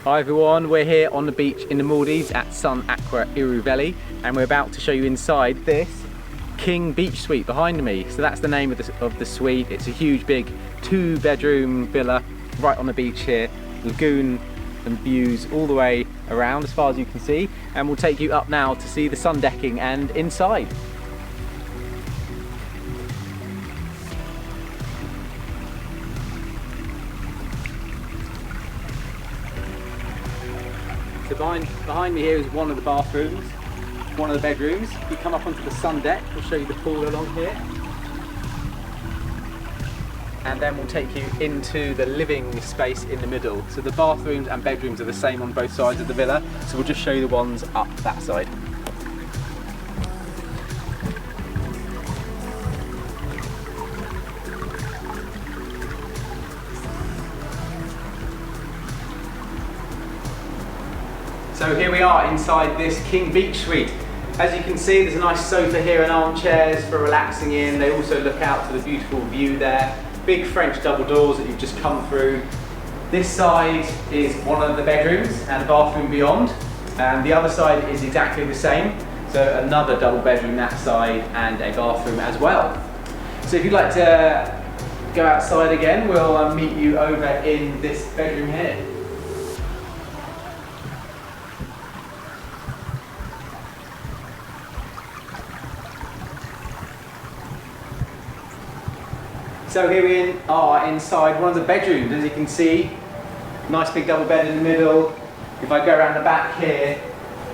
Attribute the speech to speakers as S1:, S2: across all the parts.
S1: Hi everyone, we're here on the beach in the Maldives at Sun Siyam Iru Veli, and we're about to show you inside this King Beach Suite behind me. So that's the name of the suite. It's a huge big 2-bedroom villa right on the beach here. Lagoon and views all the way around as far as you can see, and we'll take you up now to see the sun decking and inside. So behind me here is one of the bathrooms, one of the bedrooms. You come up onto the sun deck, we'll show you the pool along here. And then we'll take you into the living space in the middle. So the bathrooms and bedrooms are the same on both sides of the villa. So we'll just show you the ones up that side. So here we are inside this King Beach Suite. As you can see, there's a nice sofa here and armchairs for relaxing in. They also look out to the beautiful view there. Big French double doors that you've just come through. This side is one of the bedrooms and a bathroom beyond. And the other side is exactly the same. So another double bedroom that side and a bathroom as well. So if you'd like to go outside again, we'll meet you over in this bedroom here. So here we are inside one of the bedrooms. As you can see, nice big double bed in the middle. If I go around the back here,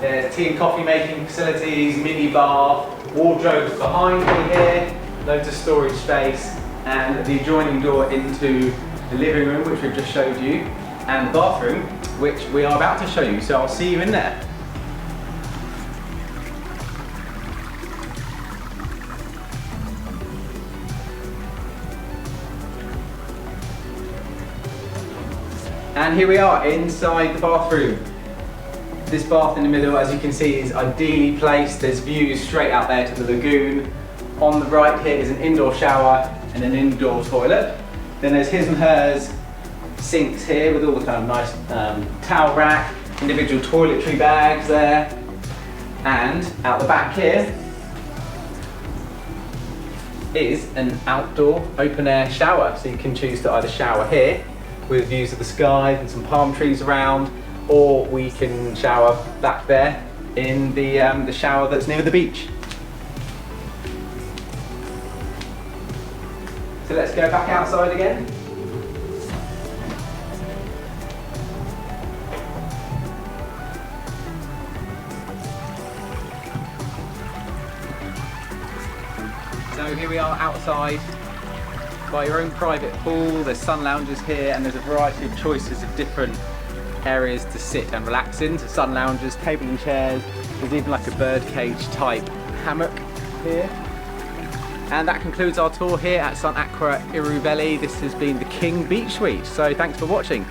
S1: there's tea and coffee making facilities, mini bar, wardrobes behind me here, loads of storage space, and the adjoining door into the living room, which we've just showed you, and the bathroom, which we are about to show you. So I'll see you in there. And here we are inside the bathroom. This bath in the middle, as you can see, is ideally placed. There's views straight out there to the lagoon. On the right here is an indoor shower and an indoor toilet. Then there's his and hers sinks here with all the kind of nice towel rack, individual toiletry bags there. And out the back here is an outdoor open air shower. So you can choose to either shower here with views of the sky and some palm trees around, or we can shower back there in the shower that's near the beach. So let's go back outside again. So here we are outside by your own private pool. There's sun lounges here, and there's a variety of choices of different areas to sit and relax in. So sun lounges, table and chairs. There's even like a bird cage type hammock here. And that concludes our tour here at Sun Siyam Iru Veli. This has been the King Beach Suite. So thanks for watching.